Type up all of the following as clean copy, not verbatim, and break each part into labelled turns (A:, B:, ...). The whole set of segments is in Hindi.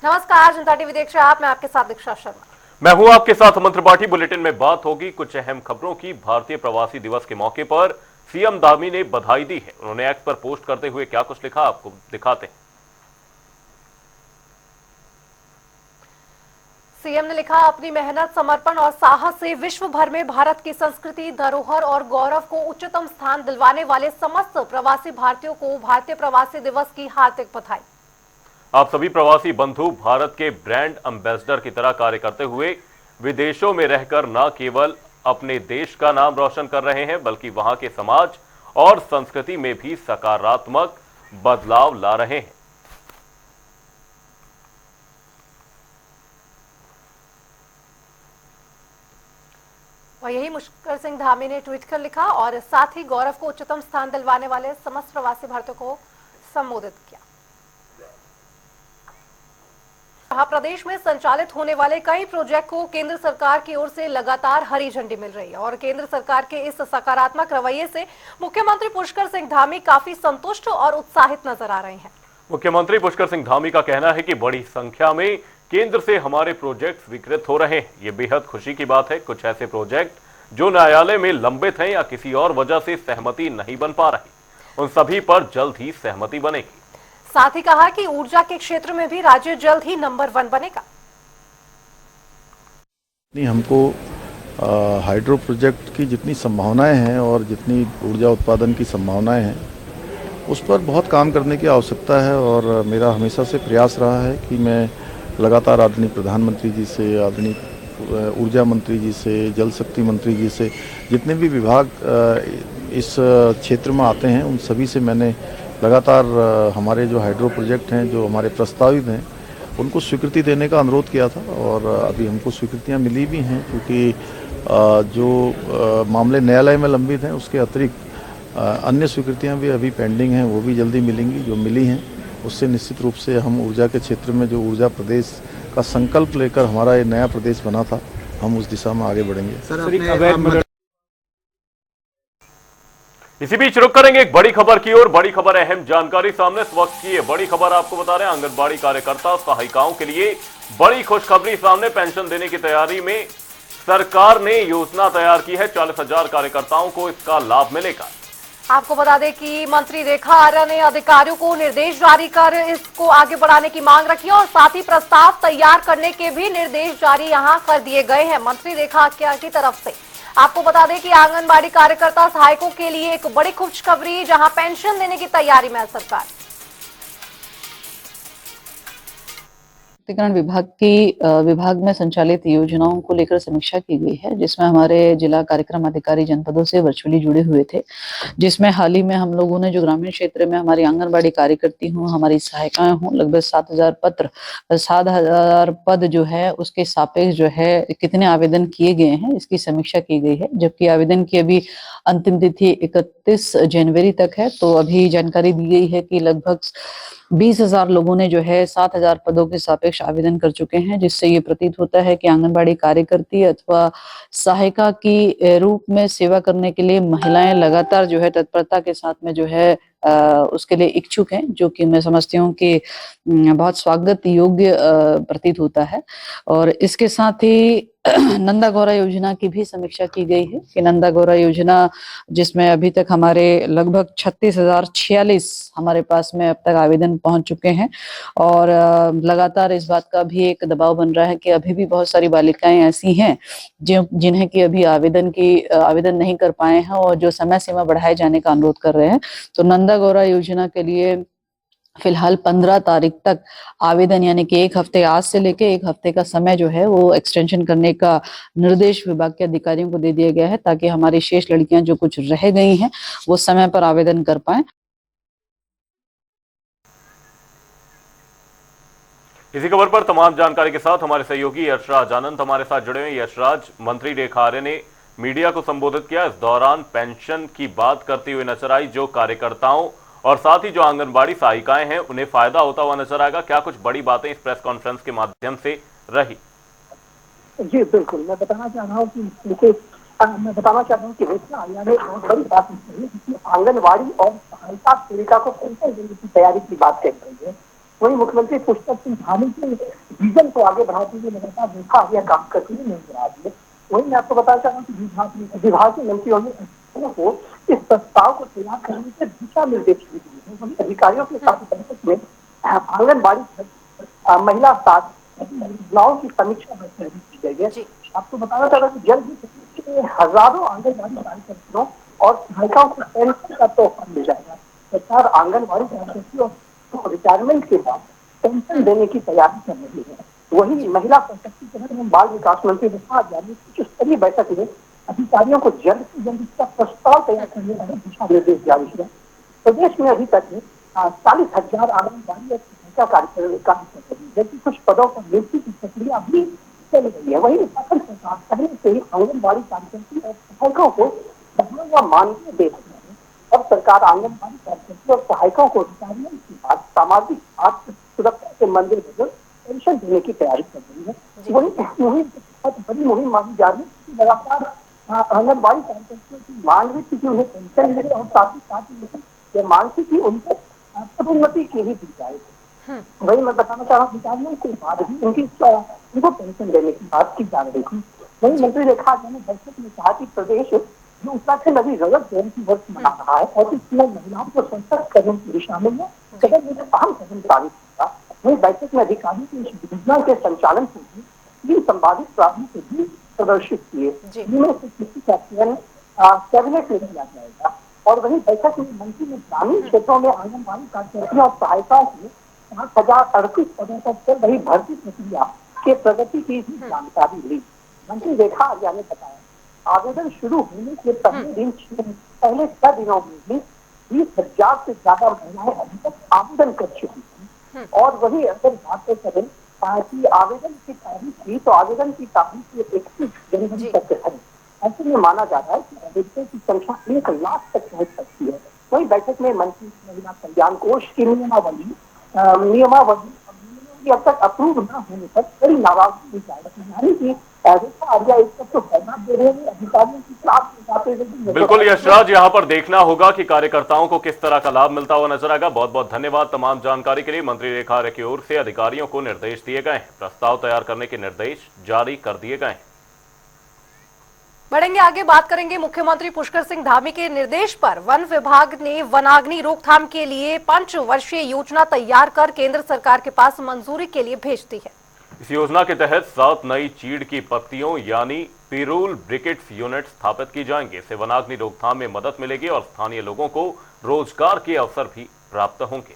A: नमस्कार, जनता टीवी देख रहे हैं आप। मैं आपके साथ दीक्षा शर्मा।
B: मैं हूं आपके साथ अमन त्रिपाठी। बुलेटिन में बात होगी कुछ अहम खबरों की। भारतीय प्रवासी दिवस के मौके पर सीएम धामी ने बधाई दी है। उन्होंने एक्स पर पोस्ट करते हुए क्या कुछ लिखा, आपको दिखाते हैं।
A: सीएम ने लिखा, अपनी मेहनत, समर्पण और साहस से विश्व भर में भारत की संस्कृति, धरोहर और गौरव को उच्चतम स्थान दिलवाने वाले समस्त प्रवासी भारतीयों को भारतीय प्रवासी दिवस की हार्दिक बधाई।
B: आप सभी प्रवासी बंधु भारत के ब्रांड एम्बेसडर की तरह कार्य करते हुए विदेशों में रहकर न केवल अपने देश का नाम रोशन कर रहे हैं, बल्कि वहां के समाज और संस्कृति में भी सकारात्मक बदलाव ला रहे हैं।
A: और यही पुष्कर सिंह धामी ने ट्वीट कर लिखा और साथ ही गौरव को उच्चतम स्थान दिलवाने वाले समस्त प्रवासी भारतीयों को संबोधित किया। प्रदेश में संचालित होने वाले कई प्रोजेक्ट को केंद्र सरकार की ओर से लगातार हरी झंडी मिल रही है और केंद्र सरकार के इस सकारात्मक रवैये से मुख्यमंत्री पुष्कर सिंह धामी काफी संतुष्ट और उत्साहित नजर आ रहे हैं।
B: मुख्यमंत्री पुष्कर सिंह धामी का कहना है कि बड़ी संख्या में केंद्र से हमारे प्रोजेक्ट स्वीकृत हो रहे हैं। ये बेहद खुशी की बात है। कुछ ऐसे प्रोजेक्ट जो न्यायालय में लंबित हैं या किसी और वजह से सहमति नहीं बन पा रही, उन सभी पर जल्द ही सहमति बनेगी।
A: साथ ही कहा कि ऊर्जा के क्षेत्र में भी राज्य जल्द ही नंबर 1 बनेगा।
C: हमको हाइड्रो प्रोजेक्ट की जितनी संभावनाएं हैं और जितनी ऊर्जा उत्पादन की संभावनाएं हैं, उस पर बहुत काम करने की आवश्यकता है। और मेरा हमेशा से प्रयास रहा है कि मैं लगातार आदरणीय प्रधानमंत्री जी से, आदरणीय ऊर्जा मंत्री जी से, जल शक्ति मंत्री जी से, जितने भी विभाग इस क्षेत्र में आते हैं, उन सभी से मैंने लगातार हमारे जो हाइड्रो प्रोजेक्ट हैं, जो हमारे प्रस्तावित हैं, उनको स्वीकृति देने का अनुरोध किया था। और अभी हमको स्वीकृतियां मिली भी हैं, क्योंकि जो मामले न्यायालय में लंबित हैं, उसके अतिरिक्त अन्य स्वीकृतियां भी अभी पेंडिंग हैं, वो भी जल्दी मिलेंगी। जो मिली हैं उससे निश्चित रूप से हम ऊर्जा के क्षेत्र में जो ऊर्जा प्रदेश का संकल्प लेकर हमारा ये नया प्रदेश बना था, हम उस दिशा में आगे बढ़ेंगे।
B: इसी बीच रुक करेंगे एक बड़ी खबर की ओर। बड़ी खबर, अहम जानकारी सामने इस वक्त की है। बड़ी खबर आपको बता रहे हैं, आंगनबाड़ी कार्यकर्ता सहायिकाओं के लिए बड़ी खुशखबरी सामने। पेंशन देने की तैयारी में सरकार ने योजना तैयार की है। 40,000 कार्यकर्ताओं को इसका लाभ मिलेगा।
A: आपको बता दें कि मंत्री रेखा आर्या ने अधिकारियों को निर्देश जारी कर इसको आगे बढ़ाने की मांग रखी है और साथ ही प्रस्ताव तैयार करने के भी निर्देश जारी यहां कर दिए गए हैं मंत्री रेखा आर्या की तरफ से। आपको बता दें कि आंगनबाड़ी कार्यकर्ता सहायकों के लिए एक बड़ी खुशखबरी, जहां पेंशन देने की तैयारी में है सरकार।
D: विभाग में संचालित योजनाओं को लेकर समीक्षा की गई है, जिसमें हमारे जिला कार्यक्रम अधिकारी जनपदों से वर्चुअली जुड़े हुए थे। जिसमें हाल ही में हम लोगों ने जो ग्रामीण क्षेत्र में हमारी आंगनबाड़ी कार्यकर्ती हूँ, हमारी सहायिकाएं हूँ, लगभग 7,000 पद जो है उसके सापेक्ष जो है कितने आवेदन किए गए हैं, इसकी समीक्षा की गई है। जबकि आवेदन की अभी अंतिम तिथि 31 जनवरी तक है। तो अभी जानकारी दी गई है कि लगभग 20,000 लोगों ने जो है 7,000 पदों के सापेक्ष आवेदन कर चुके हैं, जिससे ये प्रतीत होता है कि आंगनबाड़ी कार्यकर्ती अथवा सहायिका की रूप में सेवा करने के लिए महिलाएं लगातार जो है तत्परता के साथ में जो है उसके लिए इच्छुक हैं, जो कि मैं समझती हूँ कि बहुत स्वागत योग्य प्रतीत होता है। और इसके साथ ही नंदा गौरा योजना की भी समीक्षा की गई है कि नंदा गौरा योजना, जिसमें अभी तक हमारे लगभग 36,046 हमारे पास में अब तक आवेदन पहुंच चुके हैं। और लगातार इस बात का भी एक दबाव बन रहा है कि अभी भी बहुत सारी बालिकाएं ऐसी हैं जिन्हें कि अभी आवेदन नहीं कर पाए हैं और जो समय सीमा बढ़ाए जाने का अनुरोध कर रहे हैं। तो नंदा गौरा योजना के लिए फिलहाल 15 तारीख तक आवेदन, यानी कि एक हफ्ते, आज से लेके एक हफ्ते का समय जो है वो एक्सटेंशन करने का निर्देश विभाग के अधिकारियों को दे दिया गया है, ताकि हमारी शेष लड़कियां जो कुछ रह गई हैं वो समय पर आवेदन कर पाएं।
B: इसी खबर पर तमाम जानकारी के साथ हमारे सहयोगी यशराज आनंद हमारे साथ जुड़े हुए। यशराज, मंत्री रेखा आर्या ने मीडिया को संबोधित किया। इस दौरान पेंशन की बात करती हुई नजर आई, जो कार्यकर्ताओं और साथ ही जो आंगनबाड़ी सहायिकाएं हैं उन्हें फायदा होता हुआ नजर आएगा। क्या कुछ बड़ी बातें इस प्रेस कॉन्फ्रेंस के माध्यम से रही?
E: जी बिल्कुल, मैं बताना चाह रहा हूँ कि रेखा आर्या ने बहुत बड़ी बात की, आंगनबाड़ी और सहायिका सेविका को पेंशन देने की तैयारी की बात कह रही है। वहीं मुख्यमंत्री पुष्कर सिंह धामी के विजन को आगे बढ़ाते हुए लगातार देखा यह काम करते हुए नजर आ रही है। वहीं मैं आपको बताना चाह रहा हूँ कि विभागीय मंत्रियों ने अधिकारियों को इस प्रस्ताव को तैयार करने के दिशा निर्देश भी दिए हैं। वहीं अधिकारियों के साथ बैठक में आंगनबाड़ी महिला साथ योजनाओं की समीक्षा बैठक भी की गई है। आपको बताना चाह रहा हूँ कि जल्द ही हजारों आंगनबाड़ी कार्यकर्ताओं और सहायिकाओं को पेंशन का तोहफा मिल जाएगा। सरकार आंगनबाड़ी कार्यकर्तियों को रिटायरमेंट के बाद पेंशन देने की तैयारी कर रही है। वही महिला सशक्तिकरण एवं बाल विकास मंत्री रेखा आर्या उच्च स्तरीय बैठक में अधिकारियों को जल्द से जल्द इसका प्रस्ताव तैयार करने वाले दिशा निर्देश जारी है। प्रदेश में अभी तक 40,000 आंगनबाड़ी और सहायिका कार्य कर रही है, जबकि कुछ पदों पर नियुक्ति की प्रक्रिया भी चल रही है। वही उत्तराखंड सरकार पहले से ही आंगनबाड़ी कार्यकर्ती और सहायिकाओं को बढ़ा हुआ मानदेय दे रही है। अब सरकार आंगनबाड़ी कार्यकर्ती और सहायिकाओं को रिटायरमेंट के बाद सामाजिक आर्थिक सुरक्षा के मंदिर बदल पेंशन देने की तैयारी कर रही है। वही मुहिम बहुत बड़ी मुहिम मानी जा रही है। लगातार आंगनबाड़ी कार्यकर्तियों की मांग भी थी कि उन्हें पेंशन मिले और साथ ही ये मांग थी कि उनको पदोन्नति की ही दी जाए। वही मैं बताना चाह रहा हूँ अधिकारियों के बाद भी उनको पेंशन देने की बात की जा रही थी। वही मंत्री रेखा आर्या ने बैठक में कहा कि प्रदेश जो उत्तराखंड अभी रजत जयंती वर्ष मना रहा है और इसमें महिलाओं को सशक्त करने की दिशा में कदम मुझे अहम कदम साबित होगा। वही बैठक में अधिकारियों की इस योजना के संचालन को भी 3 संवादित प्रारूप भी प्रदर्शित किए, जिनमें से किसी का चयन कैबिनेट में किया जाएगा। और वही बैठक में मंत्री ने ग्रामीण क्षेत्रों में आंगनबाड़ी कार्यकर्तियों और सहायिकाओं की 5,038 पदों पर चल रही भर्ती प्रक्रिया के प्रगति की जानकारी ली। मंत्री रेखा आर्या ने बताया आवेदन शुरू होने के पहले 6 दिनों में भी 20,000 से ज्यादा महिलाएं अभी तक आवेदन कर चुकी थी। और वही अगर बात करें कि आवेदन की तारीख थी तो आवेदन की तारीख 31 जनवरी तक है। ऐसे में माना जा रहा है कि आवेदकों की संख्या 1 लाख तक पहुंच सकती है। वही बैठक में मंत्री महिला कल्याण कोष की नियमावली अब तक अप्रूव न होने पर कई नाराजगी यानी कि रेखा आर्या इस पर तो बयान दे रहे हैं अधिकारियों की क्लास बताते हुए।
B: बिल्कुल यशराज, यहाँ पर देखना होगा कि कार्यकर्ताओं को किस तरह का लाभ मिलता हुआ नजर आएगा। बहुत बहुत धन्यवाद तमाम जानकारी के लिए। मंत्री रेखा आर्या की ओर से अधिकारियों को निर्देश दिए गए हैं, प्रस्ताव तैयार करने के निर्देश जारी कर दिए गए हैं।
A: बढ़ेंगे आगे, बात करेंगे मुख्यमंत्री पुष्कर सिंह धामी के निर्देश पर वन विभाग ने वनाग्नि रोकथाम के लिए 5 वर्षीय योजना तैयार कर केंद्र सरकार के पास मंजूरी के लिए भेज दी है।
B: इस योजना के तहत 7 नई चीड़ की पत्तियों यानी पिरूल ब्रिकेट्स यूनिट स्थापित की जाएंगे। इससे वनाग्नि रोकथाम में मदद मिलेगी और स्थानीय लोगों को रोजगार के अवसर भी प्राप्त होंगे।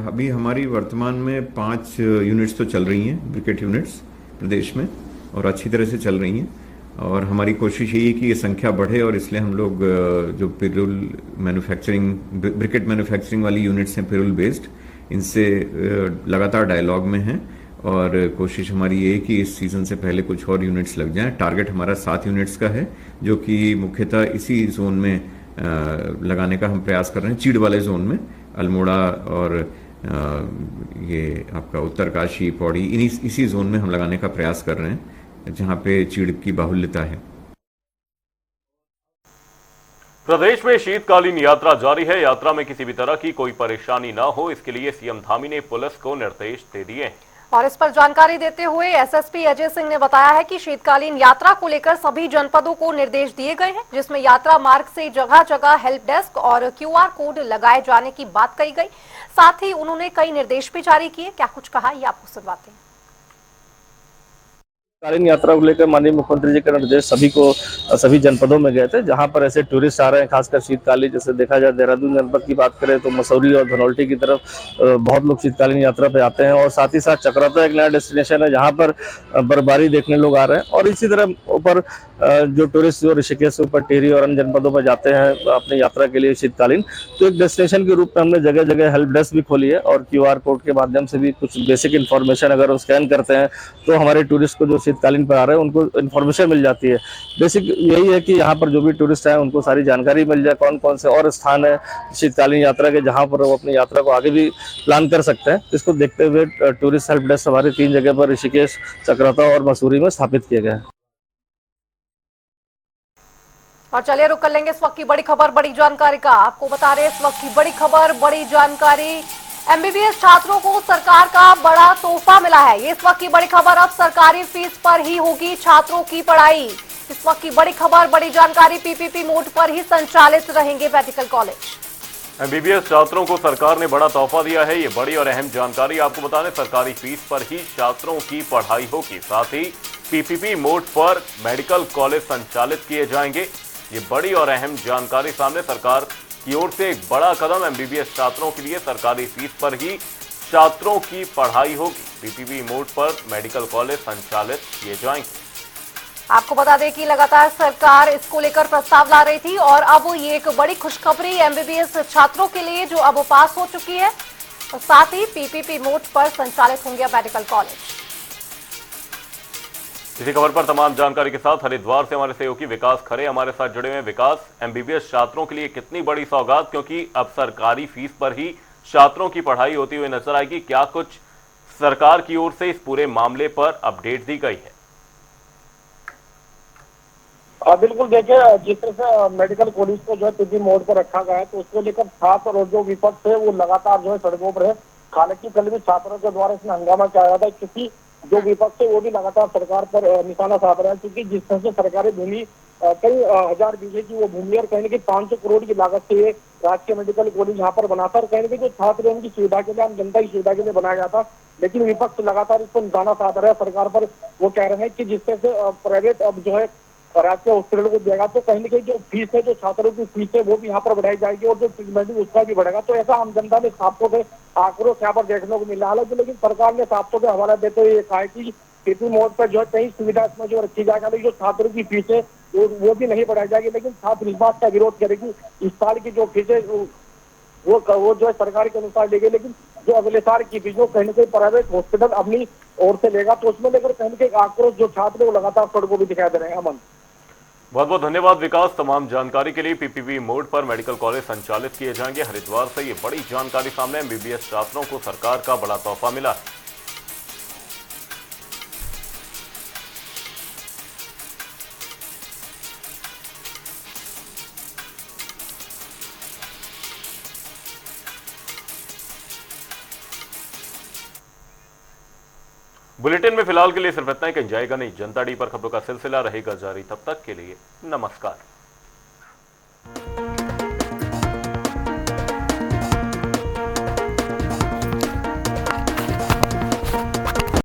F: अभी हमारी वर्तमान में 5 यूनिट्स तो चल रही हैं, ब्रिकेट यूनिट्स प्रदेश में, और अच्छी तरह से चल रही हैं। और हमारी कोशिश यही है कि ये संख्या बढ़े और इसलिए हम लोग जो पिरूल मैन्युफैक्चरिंग, ब्रिकेट मैन्युफैक्चरिंग वाली यूनिट्स हैं पिरूल बेस्ड, इनसे लगातार डायलॉग में हैं। और कोशिश हमारी ये है कि इस सीज़न से पहले कुछ और यूनिट्स लग जाएं। टारगेट हमारा 7 यूनिट्स का है, जो कि मुख्यतः इसी जोन में लगाने का हम प्रयास कर रहे हैं। चीड़ वाले जोन में अल्मोड़ा और ये आपका उत्तरकाशी, पौड़ी, इसी जोन में हम लगाने का प्रयास कर रहे हैं जहां पे चीड़ की बाहुल्यता है।
B: प्रदेश में शीतकालीन यात्रा जारी है। यात्रा में किसी भी तरह की कोई परेशानी न हो, इसके लिए सीएम धामी ने पुलिस को निर्देश दे दिए हैं।
A: और इस पर जानकारी देते हुए एसएसपी अजय सिंह ने बताया है कि शीतकालीन यात्रा को लेकर सभी जनपदों को निर्देश दिए गए हैं, जिसमें यात्रा मार्ग से जगह जगह हेल्प डेस्क और क्यूआर कोड लगाए जाने की बात कही गई। साथ ही उन्होंने कई निर्देश भी जारी किए। क्या कुछ कहा ये आपको सुनवाते हैं।
G: शीतकालीन यात्रा को लेकर माननीय मुख्यमंत्री जी का निर्देश सभी जनपदों में गए थे, जहां पर ऐसे टूरिस्ट आ रहे हैं, खासकर शीतकालीन। जैसे देखा जाए देहरादून जनपद की बात करें तो मसूरी और धनौल्टी की तरफ बहुत लोग शीतकालीन यात्रा पे आते हैं। और साथ ही साथ चक्राता एक नया डेस्टिनेशन है जहां पर बर्फबारी देखने लोग आ रहे हैं। और इसी तरह ऊपर जो टूरिस्ट जो ऋषिकेश से ऊपर टिहरी और अन्य जनपदों पर जाते हैं अपनी यात्रा के लिए शीतकालीन, तो एक डेस्टिनेशन के रूप में हमने जगह जगह हेल्प डेस्क भी खोली है। और क्यूआर कोड के माध्यम से भी कुछ बेसिक इन्फॉर्मेशन अगर वो स्कैन करते हैं तो हमारे टूरिस्ट को जो शीतकालीन पर आ रहे हैं उनको इन्फॉर्मेशन मिल जाती है। बेसिक यही है कि यहाँ पर जो भी टूरिस्ट आए उनको सारी जानकारी मिल जाए, कौन कौन से और स्थान है शीतकालीन यात्रा के जहाँ पर वो अपनी यात्रा को आगे भी प्लान कर सकते हैं। इसको देखते हुए टूरिस्ट हेल्प डेस्क हमारे 3 जगह पर ऋषिकेश, चक्राता और मसूरी में स्थापित किए गए हैं।
A: और चलिए रुक कर लेंगे इस वक्त की बड़ी खबर, बड़ी जानकारी का। आपको बता रहे इस वक्त की बड़ी खबर, बड़ी जानकारी। एमबीबीएस छात्रों को सरकार का बड़ा तोहफा मिला है। ये इस वक्त की बड़ी खबर। अब सरकारी फीस पर ही होगी छात्रों की पढ़ाई। इस वक्त की बड़ी खबर, बड़ी जानकारी। पीपीपी मोड पर ही संचालित रहेंगे मेडिकल कॉलेज।
B: एमबीबीएस छात्रों को सरकार ने बड़ा तोहफा दिया है। ये बड़ी और अहम जानकारी आपको बता दें, सरकारी फीस पर ही छात्रों की पढ़ाई होगी। साथ ही पीपीपी मोड पर मेडिकल कॉलेज संचालित किए जाएंगे। ये बड़ी और अहम जानकारी सामने। सरकार की ओर से एक बड़ा कदम। एमबीबीएस छात्रों के लिए सरकारी फीस पर ही छात्रों की पढ़ाई होगी। पीपीपी मोड पर मेडिकल कॉलेज संचालित किए जाएंगे।
A: आपको बता दें कि लगातार सरकार इसको लेकर प्रस्ताव ला रही थी और अब ये एक बड़ी खुशखबरी एमबीबीएस छात्रों के लिए जो अब पास हो चुकी है। और साथ ही पीपीपी मोड पर संचालित होंगे मेडिकल कॉलेज।
B: इसी खबर पर तमाम जानकारी के साथ हरिद्वार से हमारे सहयोगी विकास खरे हमारे साथ जुड़े हुए हैं। विकास, एमबीबीएस छात्रों के लिए कितनी बड़ी सौगात, क्योंकि अब सरकारी फीस पर ही छात्रों की पढ़ाई होती हुई नजर आएगी। क्या कुछ सरकार की ओर से इस पूरे मामले पर अपडेट दी गई है?
E: बिल्कुल, देखिए जिस तरह से मेडिकल कॉलेज को जो है पीपी मोड पर रखा गया है, तो उसको लेकर छात्र और जो विपक्ष है वो लगातार जो है सड़कों पर है। हालांकि कल भी छात्रों के द्वारा इसमें हंगामा किया गया था, क्योंकि जो विपक्ष है वो भी लगातार सरकार पर निशाना साध रहा है। क्योंकि जिस तरह से सरकारी भूमि कई हजार बीघे की वो भूमि और कहीं ना कहीं 500 करोड़ की लागत से राजकीय मेडिकल कॉलेज यहाँ पर बनाता और कहीं ना कहीं जो छात्र है उनकी सुविधा के लिए, आम जनता की सुविधा के लिए बनाया गया था। लेकिन विपक्ष लगातार इस पर निशाना साध रहा है सरकार पर। वो कह रहे हैं कि जिस तरह से प्राइवेट अब जो है राज्य हॉस्पिटल को देगा, तो कहीं ना कहीं जो फीस है, जो छात्रों की फीस है वो भी यहाँ पर बढ़ाई जाएगी और जो ट्रीटमेंट है उसका भी बढ़ेगा। तो ऐसा आम जनता ने साफ तौर से आक्रोश यहाँ पर देखने को मिला है। लेकिन सरकार ने साफ तौर से हवाला देते हुए कहा है कि पीपी मोड पर जो है कई सुविधा इसमें जो रखी जाएगा, लेकिन जो छात्रों की फीस है वो भी नहीं बढ़ाई जाएगी। लेकिन छात्र इस बात का विरोध करेगी, इस साल की जो फीस है वो जो है सरकार के अनुसार लेगी, लेकिन जो अगले साल की फीस वो कहीं ना कहीं प्राइवेट हॉस्पिटल अपनी ओर से लेगा। तो उसमें लेकर कहीं ना कहीं आक्रोश जो छात्र है वो लगातार सड़कों पर दिखाई दे रहे हैं। अमन,
B: बहुत बहुत धन्यवाद विकास, तमाम जानकारी के लिए। पीपीपी मोड पर मेडिकल कॉलेज संचालित किए जाएंगे। हरिद्वार से ये बड़ी जानकारी सामने। एमबीबीएस छात्रों को सरकार का बड़ा तोहफा मिला है। बुलेटिन में फिलहाल के लिए सिर्फ इतना ही। कहीं जाएगा नहीं। जनता डी पर खबरों का सिलसिला रहेगा जारी। तब तक के लिए नमस्कार।